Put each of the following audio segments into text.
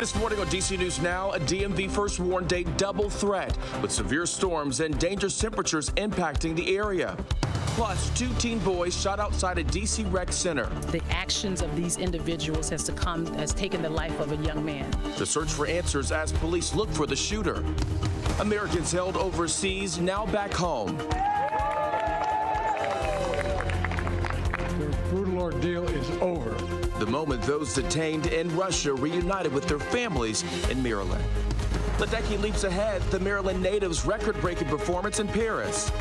This morning on DC News Now, a DMV first warn day double threat with severe storms and dangerous temperatures impacting the area. Plus, 2 teen boys shot outside a DC rec center. The actions of these individuals has taken the life of a young man. The search for answers as police look for the shooter. Americans held overseas now back home. The brutal ordeal is over. The moment those detained in Russia reunited with their families in Maryland. Ledecky leaps ahead, the Maryland natives' record-breaking performance in Paris.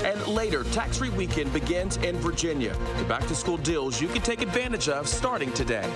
And later, tax-free weekend begins in Virginia. The back-to-school deals you can take advantage of starting today.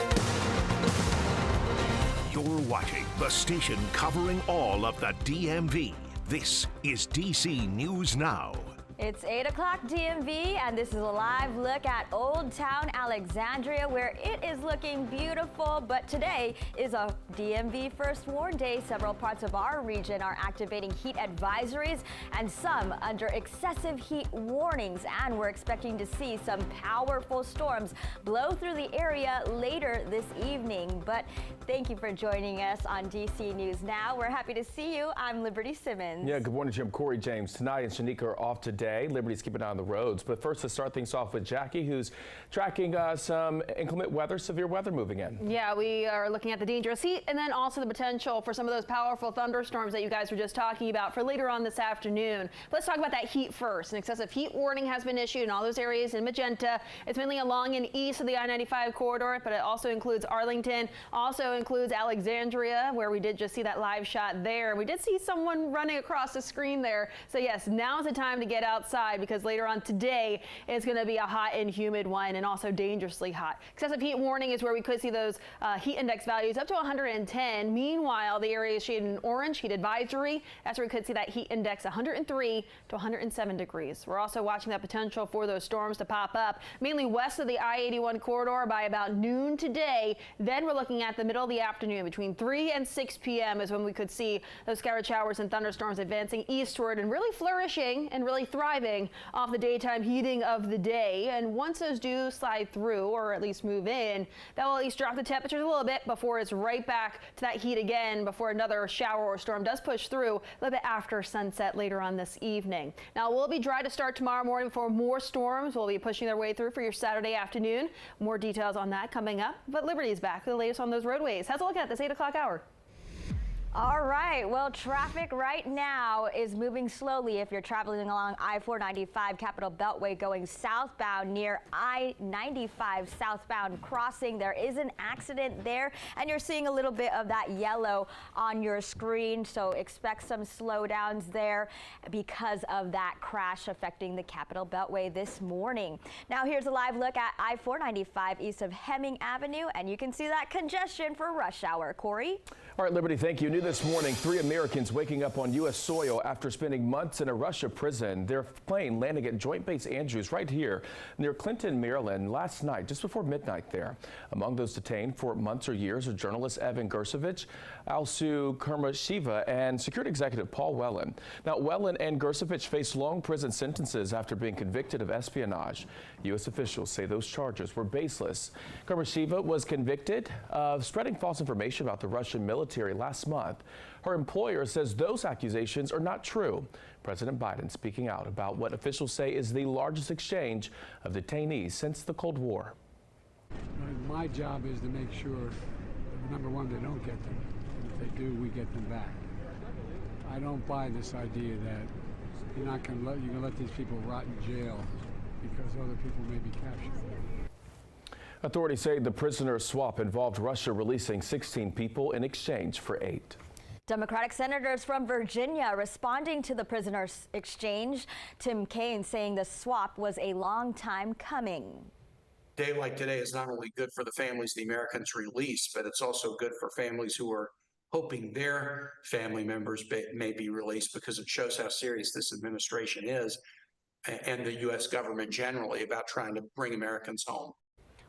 You're watching the station covering all of the DMV. This is DC News Now. It's 8 o'clock DMV, and this is a live look at Old Town Alexandria, where it is looking beautiful. But today is a DMV First Warn Day. Several parts of our region are activating heat advisories, and some under excessive heat warnings. And we're expecting to see some powerful storms blow through the area later this evening. But thank you for joining us on DC News Now. We're happy to see you. I'm Liberty Simmons. Yeah, good morning, Jim. Corey James. Tonight and Shanika are off today. Liberty's keeping an eye on the roads. But first, to start things off with Jackie, who's tracking some inclement weather, severe weather moving in. Yeah, we are looking at the dangerous heat and then also the potential for some of those powerful thunderstorms that you guys were just talking about for later on this afternoon. But let's talk about that heat first. An excessive heat warning has been issued in all those areas in magenta. It's mainly along and east of the I-95 corridor, but it also includes Arlington, also includes Alexandria, where we did just see that live shot there. We did see someone running across the screen there. So yes, now's the time to get outside, because later on today it's going to be a hot and humid one, and also dangerously hot. Excessive heat warning is where we could see those heat index values up to 110. Meanwhile, the area is shaded in orange, heat advisory. That's where we could see that heat index 103 to 107 degrees. We're also watching that potential for those storms to pop up, mainly west of the I-81 corridor by about noon today. Then we're looking at the middle of the afternoon, between 3 and 6 p.m. is when we could see those scattered showers and thunderstorms advancing eastward and really flourishing and really thriving off the daytime heating of the day. And once those do slide through, or at least move in, that will at least drop the temperatures a little bit before it's right back to that heat again before another shower or storm does push through a little bit after sunset later on this evening. Now, we'll be dry to start tomorrow morning before more storms will be pushing their way through for your Saturday afternoon. More details on that coming up. But Liberty's back with the latest on those roadways. How's a look at this 8 o'clock hour? All right, well, traffic right now is moving slowly if you're traveling along I-495 Capitol Beltway going southbound near I-95 southbound crossing. There is an accident there, and you're seeing a little bit of that yellow on your screen, so expect some slowdowns there because of that crash affecting the Capitol Beltway this morning. Now, here's a live look at I-495 east of Hemming Avenue, and you can see that congestion for rush hour. Corey? All right, Liberty, thank you. New this morning, 3 Americans waking up on U.S. soil after spending months in a Russia prison. Their plane landing at Joint Base Andrews right here near Clinton, Maryland last night, just before midnight there. Among those detained for months or years are journalist Evan Gersovich, Alsu Kurmashiva, and security executive Paul Whelan. Now, Whelan and Gersovich face long prison sentences after being convicted of espionage. U.S. officials say those charges were baseless. Kurmashiva was convicted of spreading false information about the Russian military last month. Her employer says those accusations are not true. President Biden speaking out about what officials say is the largest exchange of detainees since the Cold War. My job is to make sure that, number one, they don't get them. And if they do, we get them back. I don't buy this idea that you're gonna let these people rot in jail because other people may be captured. Authorities say the prisoner swap involved Russia releasing 16 people in exchange for 8. Democratic senators from Virginia responding to the prisoners' exchange. Tim Kaine saying the swap was a long time coming. A day like today is not only good for the families the Americans released, but it's also good for families who are hoping their family members may be released, because it shows how serious this administration is and the U.S. government generally about trying to bring Americans home.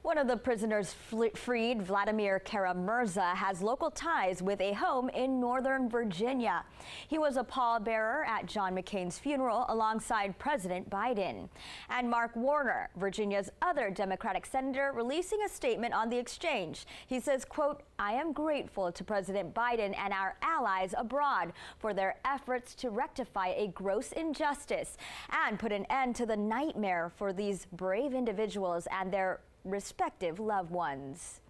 One of the prisoners freed, Vladimir Kara-Murza, has local ties with a home in Northern Virginia. He was a pallbearer at John McCain's funeral alongside President Biden. And Mark Warner, Virginia's other Democratic senator, releasing a statement on the exchange. He says, quote, "I am grateful to President Biden and our allies abroad for their efforts to rectify a gross injustice and put an end to the nightmare for these brave individuals and their respective loved ones."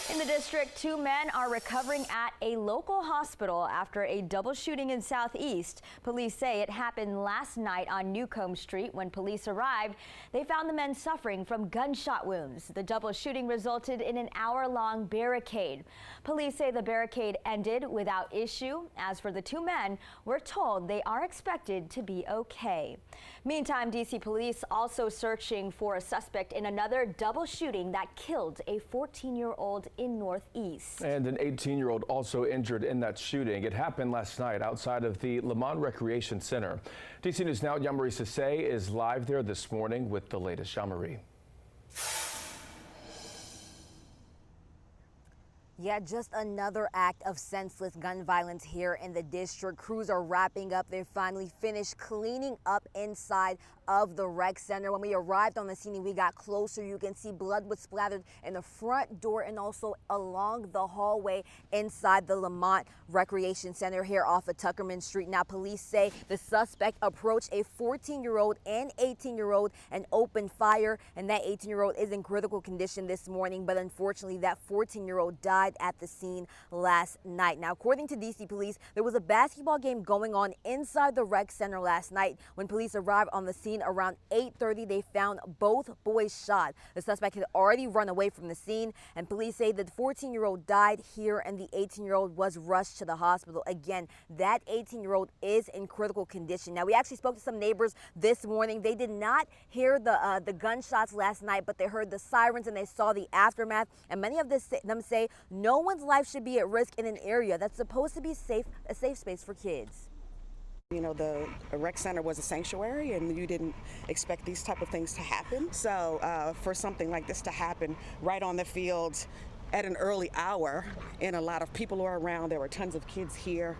In the district, 2 men are recovering at a local hospital after a double shooting in Southeast. Police say it happened last night on Newcomb Street. When police arrived, they found the men suffering from gunshot wounds. The double shooting resulted in an hour-long barricade. Police say the barricade ended without issue. As for the 2 men, we're told they are expected to be okay. Meantime, D.C. police also searching for a suspect in another double shooting that killed a 14-year-old in Northeast. And an 18-year-old also injured in that shooting. It happened last night outside of the Lamont Recreation Center. DC News Now, Yamari Sase is live there this morning with the latest. Yamari. Yeah, just another act of senseless gun violence here in the district. Crews are wrapping up. They're finally finished cleaning up inside of the rec center. When we arrived on the scene and we got closer, you can see blood was splattered in the front door and also along the hallway inside the Lamont Recreation Center here off of Tuckerman Street. Now, police say the suspect approached a 14-year-old and 18-year-old and opened fire, and that 18-year-old is in critical condition this morning, but unfortunately that 14-year-old died at the scene last night. Now, according to DC police, there was a basketball game going on inside the rec center last night. When police arrived on the scene around 8:30, they found both boys shot. The suspect had already run away from the scene, and police say that the 14-year-old died here and the 18-year-old was rushed to the hospital. Again, that 18-year-old is in critical condition. Now, we actually spoke to some neighbors this morning. They did not hear the gunshots last night, but they heard the sirens and they saw the aftermath. And many of them say no one's life should be at risk in an area that's supposed to be a safe space for kids. You know, the rec center was a sanctuary and you didn't expect these type of things to happen. So for something like this to happen right on the field at an early hour and a lot of people are around, there were tons of kids here,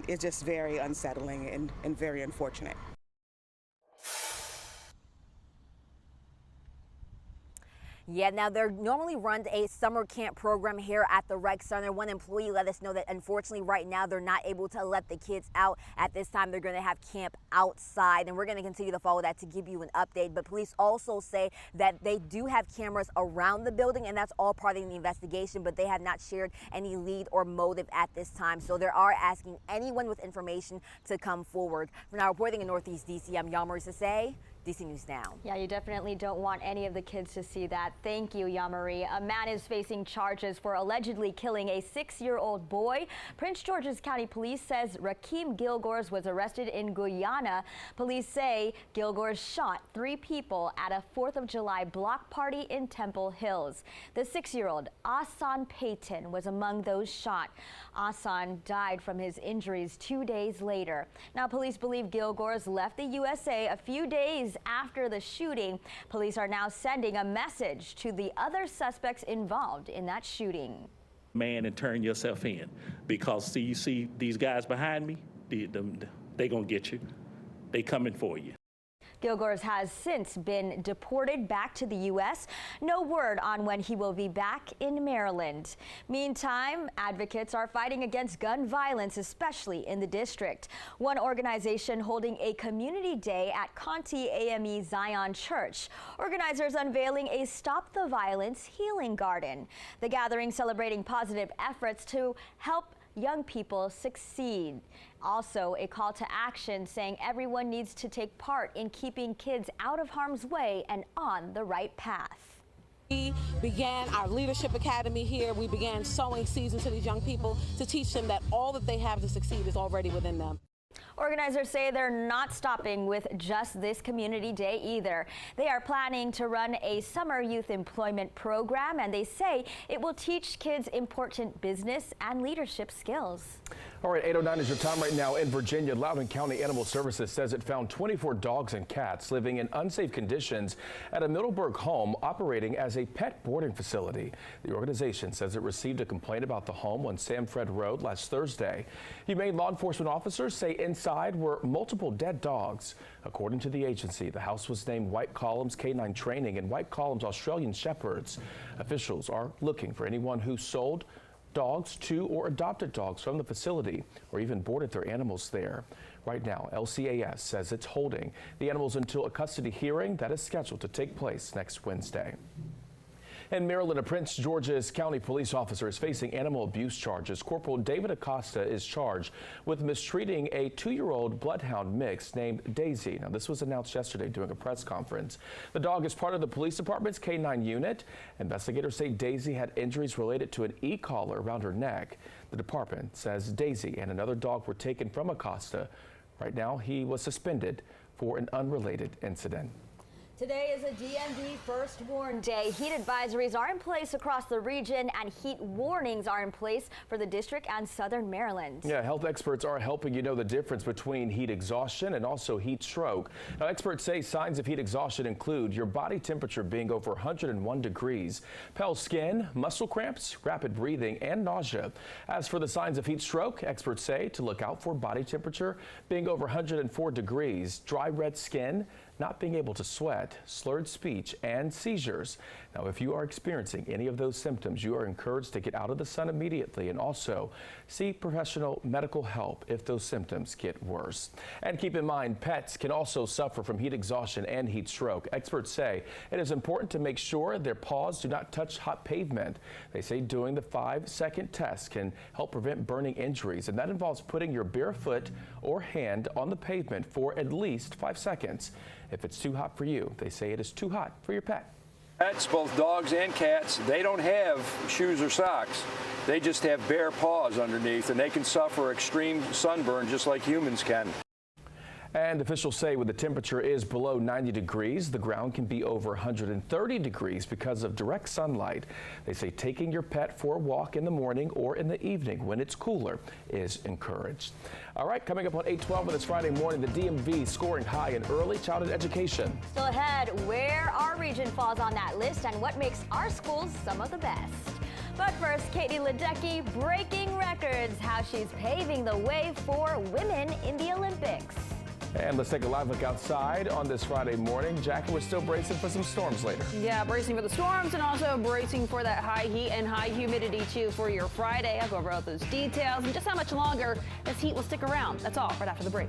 it's just very unsettling and very unfortunate. Yeah, now there normally runs a summer camp program here at the rec center. One employee let us know that unfortunately right now they're not able to let the kids out. At this time, they're going to have camp outside, and we're going to continue to follow that to give you an update. But police also say that they do have cameras around the building, and that's all part of the investigation, but they have not shared any lead or motive at this time. So they are asking anyone with information to come forward. For now, reporting in Northeast DC, I'm Yamari Sase, DC News Now. Yeah, you definitely don't want any of the kids to see that. Thank you, Yamari. A man is facing charges for allegedly killing a 6-year-old boy. Prince George's County Police says Rakeem Gilgores was arrested in Guyana. Police say Gilgores shot 3 people at a 4th of July block party in Temple Hills. The 6-year-old, Asan Payton, was among those shot. Asan died from his injuries 2 days later. Now, police believe Gilgores left the USA a few days after the shooting. Police are now sending a message to the other suspects involved in that shooting. Man, and turn yourself in, because you see these guys behind me, they gonna get you. They coming for you. Gilgores has since been deported back to the U.S. No word on when he will be back in Maryland. Meantime, advocates are fighting against gun violence, especially in the district. One organization holding a community day at Conti AME Zion Church. Organizers unveiling a Stop the Violence healing garden. The gathering celebrating positive efforts to help young people succeed. Also, a call to action saying everyone needs to take part in keeping kids out of harm's way and on the right path. We began our Leadership Academy here. We began sowing seeds into these young people to teach them that all that they have to succeed is already within them. Organizers say they're not stopping with just this community day either. They are planning to run a summer youth employment program, and they say it will teach kids important business and leadership skills. All right, 8:09 is your time right now in Virginia. Loudoun County Animal Services says it found 24 dogs and cats living in unsafe conditions at a Middleburg home operating as a pet boarding facility. The organization says it received a complaint about the home on Sam Fred Road last Thursday. Humane law enforcement officers say inside were multiple dead dogs. According to the agency, the house was named White Columns Canine Training and White Columns Australian Shepherds. Officials are looking for anyone who sold dogs to or adopted dogs from the facility or even boarded their animals there. Right now, LCAS says it's holding the animals until a custody hearing that is scheduled to take place next Wednesday. In Maryland, a Prince George's County police officer is facing animal abuse charges. Corporal David Acosta is charged with mistreating a 2-year-old bloodhound mix named Daisy. Now, this was announced yesterday during a press conference. The dog is part of the police department's K-9 unit. Investigators say Daisy had injuries related to an e-collar around her neck. The department says Daisy and another dog were taken from Acosta. Right now, he was suspended for an unrelated incident. Today is a DMV First Warn Day. Heat advisories are in place across the region, and heat warnings are in place for the district and southern Maryland. Yeah, health experts are helping you know the difference between heat exhaustion and also heat stroke. Now, experts say signs of heat exhaustion include your body temperature being over 101 degrees, pale skin, muscle cramps, rapid breathing, and nausea. As for the signs of heat stroke, experts say to look out for body temperature being over 104 degrees, dry red skin, not being able to sweat, slurred speech, and seizures. Now, if you are experiencing any of those symptoms, you are encouraged to get out of the sun immediately and also seek professional medical help if those symptoms get worse. And keep in mind, pets can also suffer from heat exhaustion and heat stroke. Experts say it is important to make sure their paws do not touch hot pavement. They say doing the 5-second test can help prevent burning injuries, and that involves putting your bare foot or hand on the pavement for at least 5 seconds. If it's too hot for you, they say it is too hot for your pet. Pets, both dogs and cats, they don't have shoes or socks. They just have bare paws underneath, and they can suffer extreme sunburn just like humans can. And officials say when the temperature is below 90 degrees, the ground can be over 130 degrees because of direct sunlight. They say taking your pet for a walk in the morning or in the evening when it's cooler is encouraged. All right, coming up on 8:12 on this Friday morning, the DMV scoring high in early childhood education. Still ahead, where our region falls on that list and what makes our schools some of the best. But first, Katie Ledecky breaking records, how she's paving the way for women in the Olympics. And let's take a live look outside on this Friday morning. Jackie, we're still bracing for some storms later. Yeah, bracing for the storms and also bracing for that high heat and high humidity too for your Friday. I'll go over all those details and just how much longer this heat will stick around. That's all right after the break.